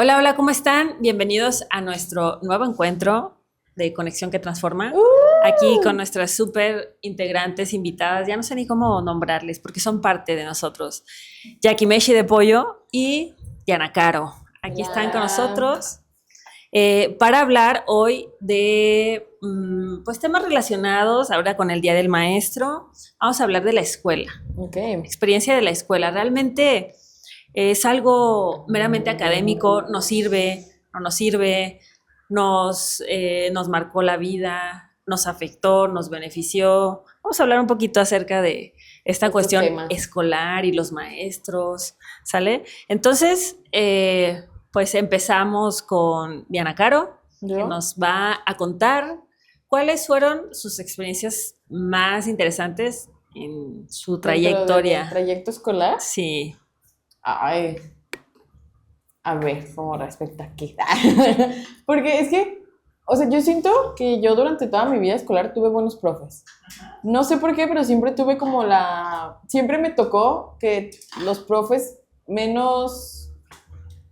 Hola, hola, ¿cómo están? Bienvenidos a nuestro nuevo encuentro de Conexión que Transforma. Aquí con nuestras súper integrantes invitadas, ya no sé ni cómo nombrarles porque son parte de nosotros. Jackie Meshi de Pollo y Diana Caro. Aquí están con Hola. nosotros para hablar hoy de pues temas relacionados ahora con el Día del Maestro. Vamos a hablar de la escuela, Ok. experiencia de la escuela. Realmente es algo meramente académico, nos sirve, no nos sirve, nos marcó la vida, nos afectó, nos benefició. Vamos a hablar un poquito acerca de esta Estos cuestión temas. escolar y los maestros, ¿sale? Entonces, pues empezamos con Diana Caro, que ¿Yo? nos va a contar cuáles fueron sus experiencias más interesantes en su Dentro de mi trayectoria. trayecto escolar. Sí. Ay, a ver, ¿cómo respecto a qué? Porque es que, o sea, yo siento que yo durante toda mi vida escolar tuve buenos profes. No sé por qué, pero siempre tuve como siempre me tocó que los profes menos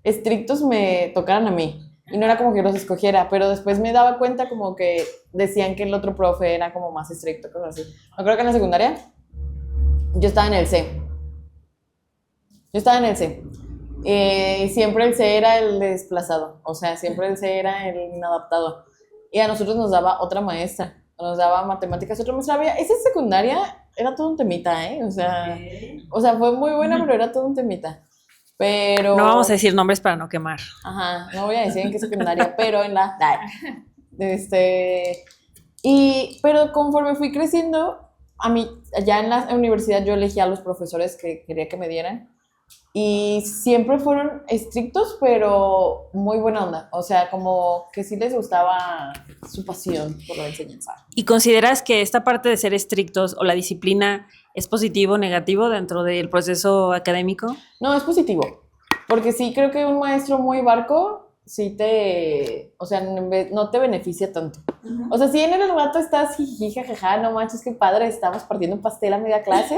estrictos me tocaran a mí. Y no era como que los escogiera, pero después me daba cuenta como que decían que el otro profe era como más estricto, cosas así. Me acuerdo que en la secundaria yo estaba en el C. Yo estaba en el C. Y siempre el C era el desplazado, o sea, siempre el C era el inadaptado. Y a nosotros nos daba otra maestra, nos daba matemáticas, otra maestra. Esa secundaria era todo un temita, ¿eh? O sea, fue muy buena, pero era todo un temita. No vamos a Pero decir nombres para no quemar. ajá, no voy a decir en qué secundaria, pero en la... Este, pero conforme fui creciendo, a mí, ya en la universidad yo elegía a los profesores que quería que me dieran y siempre fueron estrictos, pero muy buena onda. O sea, como que sí les gustaba su pasión por la enseñanza. ¿Y consideras que esta parte de ser estrictos o la disciplina es positivo o negativo dentro del proceso académico? No, es positivo. Porque sí creo que un maestro muy barco, o sea, no te beneficia tanto. O sea, si en el rato estás jiji, jajaja, no manches, qué padre, estamos partiendo un pastel a media clase,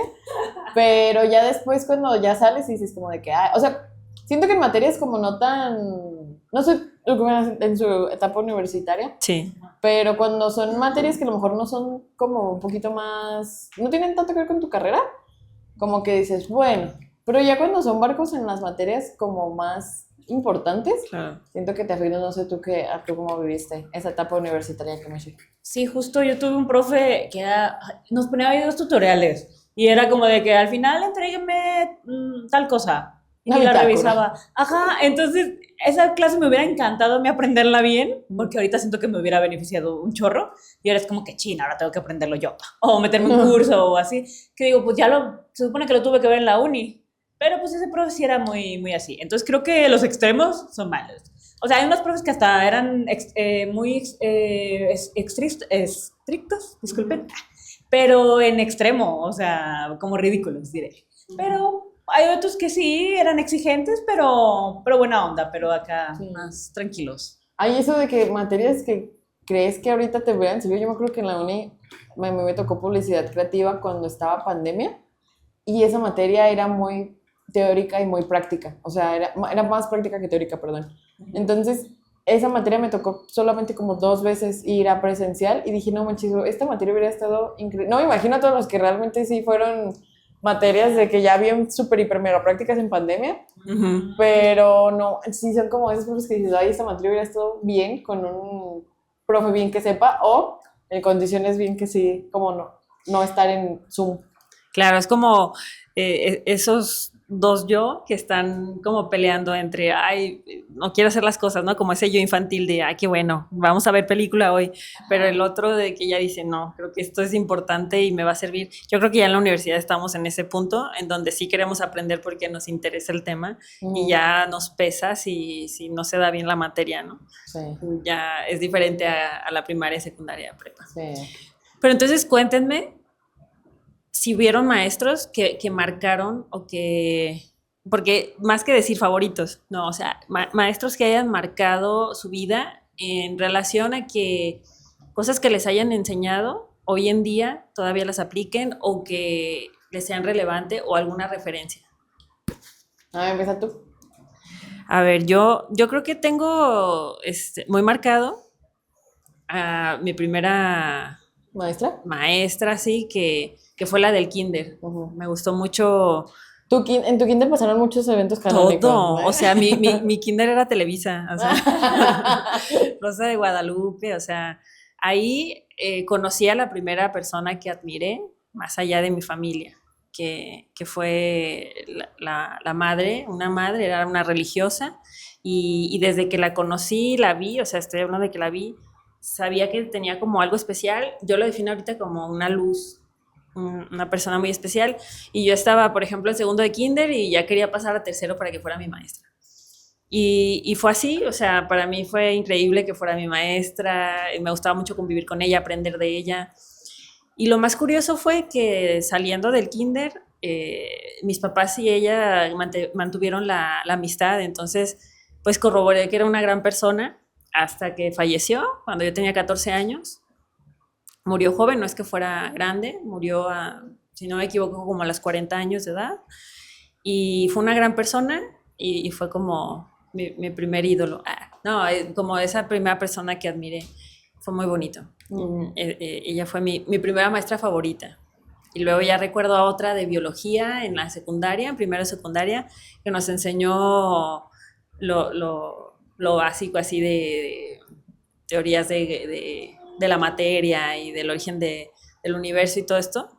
pero ya después cuando ya sales y dices como de que, o sea, siento que en materias como no sé lo que me en su etapa universitaria, Sí. pero cuando son materias que a lo mejor no son como un poquito más, no tienen tanto que ver con tu carrera, como que dices, bueno, pero ya cuando son barcos en las materias como más importantes, Claro. siento que te afecta, no sé tú cómo viviste esa etapa universitaria que me llevé. Sí, justo yo tuve un profe que nos ponía videos tutoriales y era como de que al final entrégueme tal cosa y Una ni la bitácora. revisaba. Ajá, entonces esa clase me hubiera encantado a mí aprenderla bien porque ahorita siento que me hubiera beneficiado un chorro y ahora es como que china, ahora tengo que aprenderlo yo o meterme un curso o así, que digo, pues se supone que lo tuve que ver en la uni, pero pues ese profe sí era muy, muy así. Entonces creo que los extremos son malos. O sea, hay unos profes que hasta eran muy estrictos, disculpen, pero en extremo, o sea, como ridículos, diré. Pero hay otros que sí eran exigentes, pero buena onda, pero acá Sí. más tranquilos. Hay eso de que materias que crees que ahorita te hubieran servido. Yo me acuerdo que en la uni me tocó publicidad creativa cuando estaba pandemia y esa materia era muy teórica y muy práctica. O sea, era más práctica que teórica, perdón. Entonces, esa materia me tocó solamente como 2 veces ir a presencial y dije, no manches, esta materia hubiera estado increíble. No me imagino a todos los que realmente sí fueron materias de que ya bien súper, hiper, mega prácticas en pandemia, Ujú. pero no, sí son como esos profes que dices, ay, esta materia hubiera estado bien con un profe bien que sepa o en condiciones bien que sí, como no estar en Zoom. Claro, es como esos dos yo que están como peleando entre, ay, no quiero hacer las cosas, ¿no? Como ese yo infantil de, ay, qué bueno, vamos a ver película hoy, pero el otro de que ya dice, no, creo que esto es importante y me va a servir. Yo creo que ya en la universidad estamos en ese punto en donde sí queremos aprender porque nos interesa el tema y Ujú. ya nos pesa si no se da bien la materia, ¿no? Sí, Ya es diferente a la primaria, secundaria, prepa. sí. Pero entonces cuéntenme si hubieron maestros que marcaron o porque más que decir favoritos, no, o sea, maestros que hayan marcado su vida en relación a que cosas que les hayan enseñado hoy en día todavía las apliquen o que les sean relevante o alguna referencia. A ver, empieza tú. A ver, yo creo que tengo muy marcado a mi primera ¿Maestra? maestra, sí, que fue la del kinder. Ujú. Me gustó mucho En tu kinder pasaron muchos eventos canónicos, ¿no? todo. O sea, mi kinder era Televisa, o sea, Rosa de Guadalupe, o sea, ahí conocí a la primera persona que admiré, más allá de mi familia, que fue la madre, una madre, era una religiosa, y desde que la conocí, la vi, o sea, estoy hablando de que la vi, sabía que tenía como algo especial. Yo lo defino ahorita como una luz, una persona muy especial, y yo estaba, por ejemplo, en segundo de kinder y ya quería pasar a tercero para que fuera mi maestra. Y fue así, o sea, para mí fue increíble que fuera mi maestra, y me gustaba mucho convivir con ella, aprender de ella. Y lo más curioso fue que saliendo del kinder, mis papás y ella mantuvieron la amistad, entonces pues corroboré que era una gran persona hasta que falleció cuando yo tenía 14 años. Murió joven, no es que fuera grande, murió si no me equivoco, como a los 40 años de edad. Y fue una gran persona y fue como mi primer ídolo. No, como esa primera persona que admiré. Fue muy bonito. Ella fue mi primera maestra favorita. Y luego ya recuerdo a otra de biología en la secundaria, en primero de secundaria, que nos enseñó lo básico así de teorías de la materia y del origen del universo y todo esto,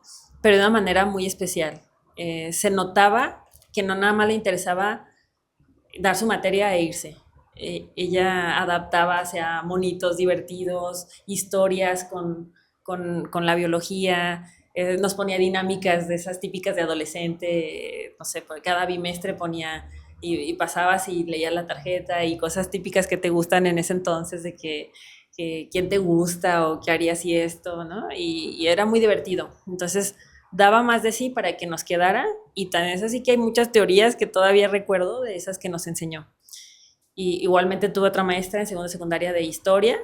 pero de una manera muy especial. Se notaba que no nada más le interesaba dar su materia e irse. Ella adaptaba hacia monitos divertidos, historias con la biología, nos ponía dinámicas de esas típicas de adolescente, no sé, por cada bimestre ponía y pasabas y leías la tarjeta y cosas típicas que te gustan en ese entonces de que quién te gusta o qué harías y esto, ¿no? Y era muy divertido. Entonces daba más de sí para que nos quedara y tan es así que hay muchas teorías que todavía recuerdo de esas que nos enseñó. Y igualmente tuve otra maestra en segundo de secundaria de historia.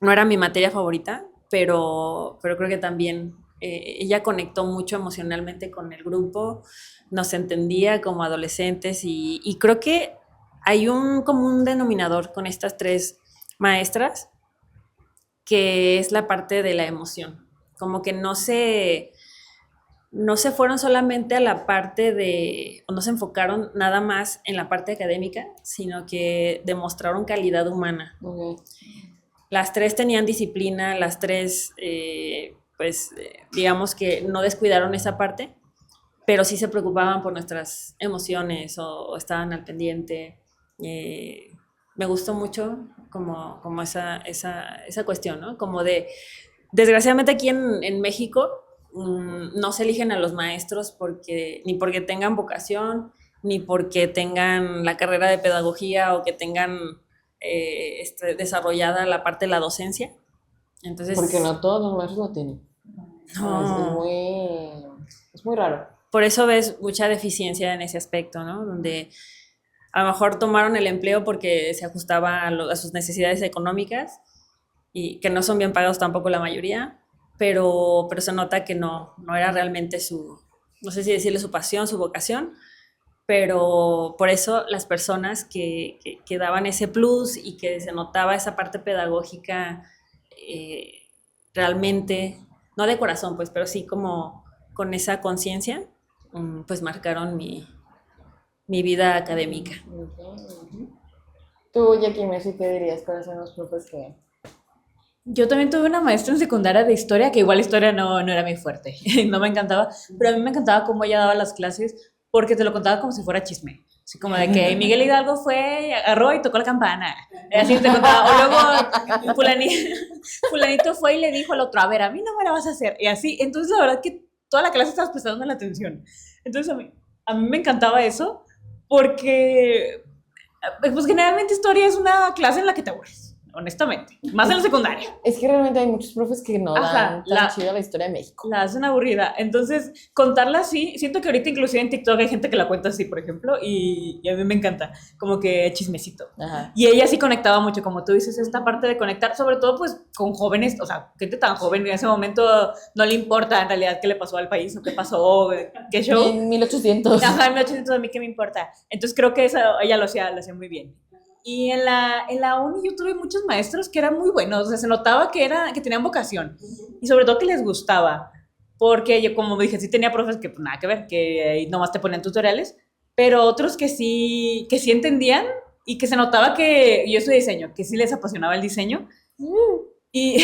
No era mi materia favorita, pero creo que también ella conectó mucho emocionalmente con el grupo, nos entendía como adolescentes y creo que hay un común denominador con estas tres maestras, que es la parte de la emoción. Como que no se fueron solamente a la parte o no se enfocaron nada más en la parte académica, sino que demostraron calidad humana. Ok. Las tres tenían disciplina, las tres, digamos que no descuidaron esa parte, pero sí se preocupaban por nuestras emociones o estaban al pendiente. Me gustó mucho como esa cuestión, ¿no? Como desgraciadamente aquí en México no se eligen a los maestros ni porque tengan vocación, ni porque tengan la carrera de pedagogía o que tengan desarrollada la parte de la docencia. Entonces, Porque no todos los maestros lo tienen. no. Es muy raro. Por eso ves mucha deficiencia en ese aspecto, ¿no? Donde a lo mejor tomaron el empleo porque se ajustaba a sus necesidades económicas y que no son bien pagados tampoco la mayoría, pero se nota que no era realmente no sé si decirle su pasión, su vocación, pero por eso las personas que daban ese plus y que se notaba esa parte pedagógica realmente, no de corazón, pues, pero sí como con esa conciencia, pues marcaron mi vida académica. Okay. Tú, Jackie Messi, ¿qué dirías? ¿Cuáles son los profes que...? Yo también tuve una maestra en secundaria de historia, que igual historia no era mi fuerte, no me encantaba, pero a mí me encantaba cómo ella daba las clases, porque te lo contaba como si fuera chisme. Así como de que Miguel Hidalgo fue, agarró y tocó la campana. Así te contaba. O luego fulanito fue y le dijo al otro, a ver, a mí no me la vas a hacer. Y así, entonces la verdad que toda la clase estabas prestando la atención. Entonces a mí me encantaba eso, porque pues generalmente historia es una clase en la que te aburres. honestamente. Más en la secundaria. Es que realmente hay muchos profes que no Ajá, dan tan chido la historia de México. La hacen aburrida. Entonces, contarla así, siento que ahorita inclusive en TikTok hay gente que la cuenta así, por ejemplo, y a mí me encanta, como que chismecito. Ajá. Y ella sí conectaba mucho, como tú dices, esta parte de conectar, sobre todo pues con jóvenes, o sea, gente tan joven, en ese momento no le importa en realidad qué le pasó al país o qué pasó, qué show. Y en 1800. Ajá, en 1800 a mí qué me importa. Entonces creo que eso ella lo hacía muy bien. Y en la uni yo tuve muchos maestros que eran muy buenos, o sea, se notaba que tenían vocación y sobre todo que les gustaba, porque yo como dije, sí tenía profes que pues, nada que ver, que ahí nomás te ponían tutoriales, pero otros que sí entendían y que se notaba que yo soy diseño, que sí les apasionaba el diseño. Y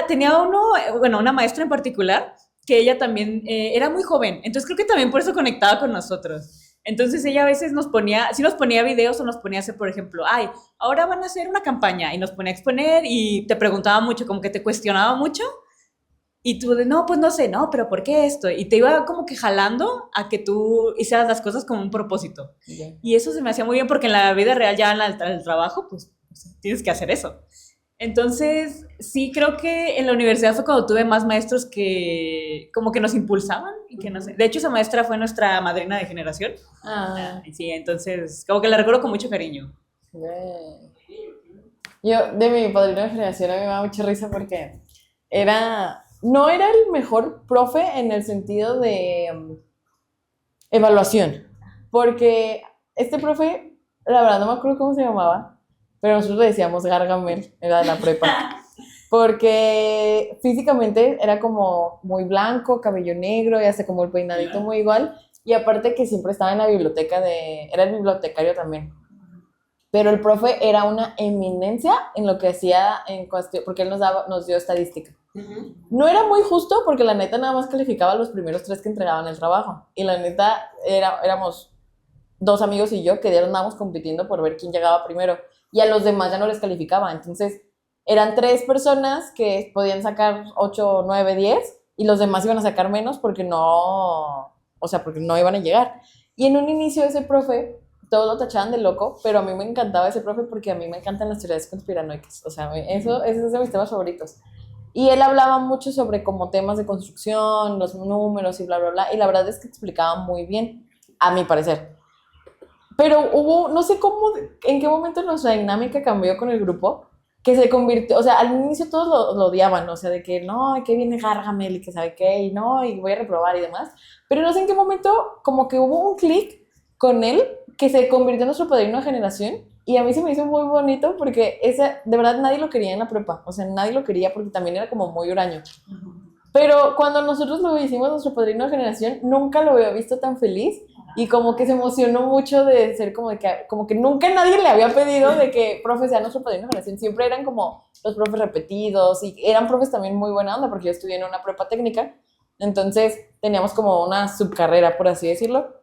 tenía una maestra en particular que ella también era muy joven, entonces creo que también por eso conectaba con nosotros. Entonces ella a veces sí nos ponía videos o nos ponía a hacer, por ejemplo, ay, ahora van a hacer una campaña y nos ponía a exponer y te preguntaba mucho, como que te cuestionaba mucho y tú no, pues no sé, no, pero ¿por qué esto? Y te iba como que jalando a que tú hicieras las cosas con un propósito. Okay. Y eso se me hacía muy bien porque en la vida real, ya en el trabajo, pues tienes que hacer eso. Entonces, sí creo que en la universidad fue cuando tuve más maestros que como que nos impulsaban y que no sé. De hecho, esa maestra fue nuestra madrina de generación. Sí, entonces, como que la recuerdo con mucho cariño. Yo, de mi padrino de generación, a mí me da mucha risa porque no era el mejor profe en el sentido de evaluación, porque este profe, la verdad no me acuerdo cómo se llamaba, pero nosotros le decíamos Gargamel, era de la prepa, porque físicamente era como muy blanco, cabello negro y hasta como el peinadito muy igual, y aparte que siempre estaba en la biblioteca era el bibliotecario también. Pero el profe era una eminencia en lo que hacía en cuestión, porque él nos dio estadística. No era muy justo porque la neta nada más calificaba a los primeros 3 que entregaban el trabajo. Y la neta éramos 2 amigos y yo que andábamos compitiendo por ver quién llegaba primero. Y a los demás ya no les calificaba. Entonces eran 3 personas que podían sacar 8, 9, 10 y los demás iban a sacar menos porque porque no iban a llegar. Y en un inicio ese profe todos lo tachaban de loco, pero a mí me encantaba ese profe porque a mí me encantan las teorías conspiranoicas. O sea, eso es de mis temas favoritos. Y él hablaba mucho sobre como temas de construcción, los números y bla, bla, bla. Y la verdad es que explicaba muy bien, a mi parecer. Pero no sé en qué momento nuestra dinámica cambió con el grupo, que se convirtió, o sea, al inicio todos lo odiaban, o sea, de que no, que viene Gargamel y que sabe qué, y no, y voy a reprobar y demás. Pero no sé en qué momento como que hubo un clic con él que se convirtió en nuestro padrino de generación y a mí se me hizo muy bonito porque de verdad nadie lo quería en la prepa, o sea, nadie lo quería porque también era como muy huraño. Pero cuando nosotros lo hicimos nuestro padrino de generación, nunca lo había visto tan feliz y como que se emocionó mucho de ser como que nunca nadie le había pedido de que profe sea nuestro padrino de generación, siempre eran como los profes repetidos y eran profes también muy buena onda porque yo estudié en una prepa técnica, entonces teníamos como una subcarrera, por así decirlo.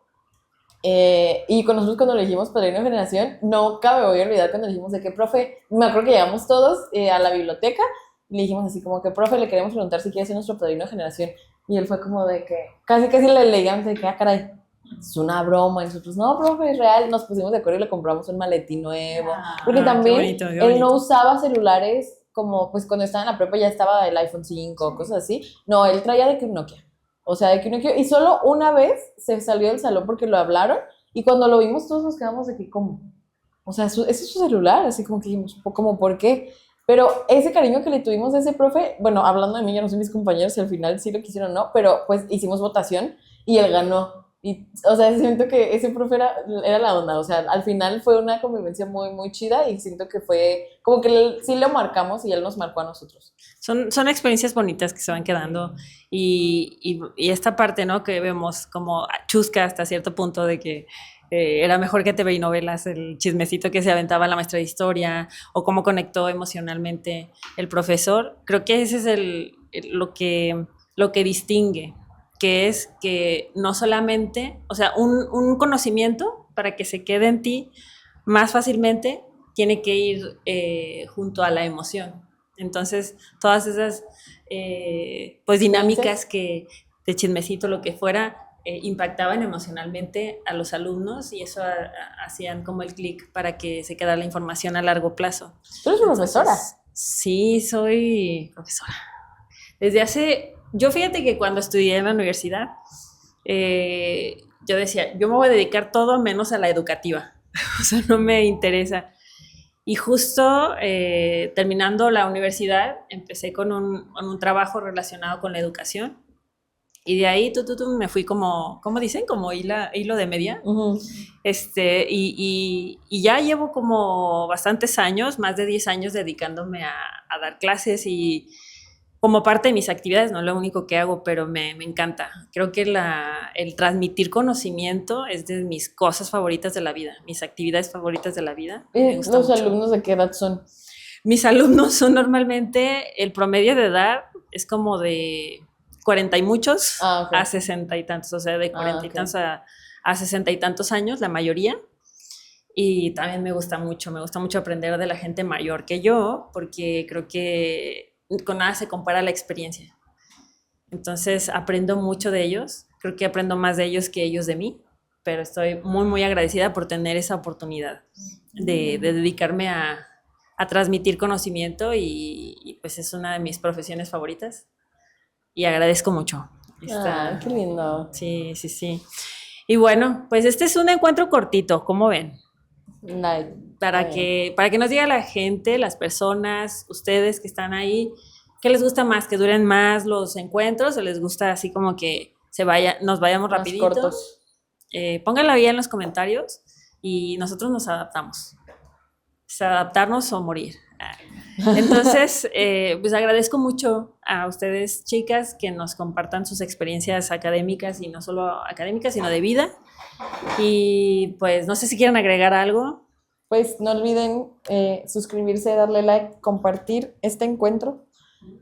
Y con nosotros cuando elegimos padrino de generación, nunca me voy a olvidar cuando dijimos de que profe, me acuerdo que llegamos todos a la biblioteca y le dijimos así como que profe, le queremos preguntar si quiere ser nuestro padrino de generación, y él fue como de que casi le leíamos de que caray, es una broma, y nosotros no profe, es real, nos pusimos de acuerdo y le compramos un maletín nuevo, porque también qué él no usaba celulares como pues cuando estaba en la prepa ya estaba el iPhone 5 cosas así, no, él traía de que un Nokia. O sea, de que uno y solo una vez se salió del salón porque lo hablaron y cuando lo vimos todos nos quedamos de que como, o sea, ese es su celular, así como que dijimos, como, ¿por qué? Pero ese cariño que le tuvimos a ese profe, bueno, hablando de mí, yo no sé mis compañeros si al final sí lo quisieron o no, pero pues hicimos votación y él ganó. Y, o sea, siento que ese profe era la onda, o sea, al final fue una convivencia muy, muy chida y siento que fue como que sí lo marcamos y él nos marcó a nosotros. Son experiencias bonitas que se van quedando y esta parte, ¿no? Que vemos como chusca hasta cierto punto de que era mejor que TV y novelas, el chismecito que se aventaba la maestra de historia o cómo conectó emocionalmente el profesor. Creo que ese es lo que distingue, que es que no solamente, o sea, un conocimiento para que se quede en ti más fácilmente tiene que ir junto a la emoción. Entonces, todas esas pues dinámicas de chismecito, lo que fuera, impactaban emocionalmente a los alumnos y eso hacían como el clic para que se quedara la información a largo plazo. Tú eres profesora. Sí, soy profesora. Yo fíjate que cuando estudié en la universidad, yo decía, yo me voy a dedicar todo menos a la educativa, o sea, no me interesa. Y justo terminando la universidad, empecé con un trabajo relacionado con la educación. Y de ahí me fui como, ¿cómo dicen? Como hilo de media. Ujú. Y ya llevo como bastantes años, más de 10 años dedicándome a dar clases y como parte de mis actividades, no es lo único que hago, pero me encanta. Creo que el transmitir conocimiento es de mis cosas favoritas de la vida, mis actividades favoritas de la vida. Me gusta ¿Los mucho. alumnos de qué edad son? Mis alumnos son normalmente, el promedio de edad es como de 40 y muchos Ok. a 60 y tantos, o sea, de 40 y Ok. tantos a 60 y tantos años, la mayoría. Y también me gusta mucho aprender de la gente mayor que yo, porque creo que con nada se compara la experiencia. Entonces aprendo mucho de ellos, creo que aprendo más de ellos que ellos de mí, pero estoy muy, muy agradecida por tener esa oportunidad de dedicarme a transmitir conocimiento y pues es una de mis profesiones favoritas y agradezco mucho. Ah, qué lindo. Sí, sí, sí. Y bueno, pues este es un encuentro cortito, ¿cómo ven? Nice. Para que nos diga la gente, las personas, ustedes que están ahí, ¿qué les gusta más? ¿Que duren más los encuentros o les gusta así como que nos vayamos Más rapidito? cortos. Pónganlo ahí en los comentarios y nosotros nos adaptamos. Es adaptarnos o morir. Entonces, pues agradezco mucho a ustedes, chicas, que nos compartan sus experiencias académicas y no solo académicas, sino de vida. Y pues no sé si quieren agregar algo. Pues no olviden suscribirse, darle like, compartir este encuentro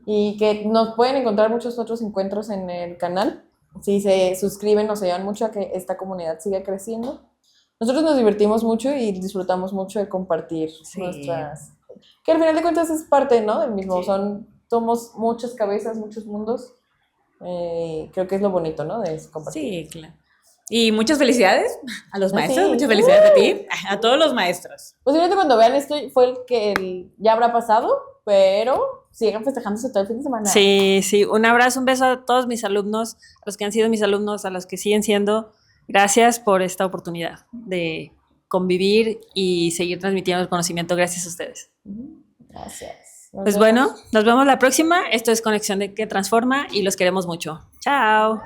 y que nos pueden encontrar muchos otros encuentros en el canal. Si se suscriben nos ayudan mucho a que esta comunidad siga creciendo. Nosotros nos divertimos mucho y disfrutamos mucho de compartir Sí. nuestras... Que al final de cuentas es parte, ¿no? Del mismo. Sí. Somos muchas cabezas, muchos mundos. Creo que es lo bonito, ¿no? De compartir. Sí, claro. Y muchas felicidades a los Ah, maestros, sí. muchas felicidades a ti, a todos los maestros. Posiblemente cuando vean esto fue ya habrá pasado, pero sigan festejándose todo el fin de semana. Sí, sí. Un abrazo, un beso a todos mis alumnos, a los que han sido mis alumnos, a los que siguen siendo. Gracias por esta oportunidad de convivir y seguir transmitiendo el conocimiento gracias a ustedes. Gracias. Pues bueno, nos vemos la próxima. Esto es Conexión de que Transforma y los queremos mucho. Chao.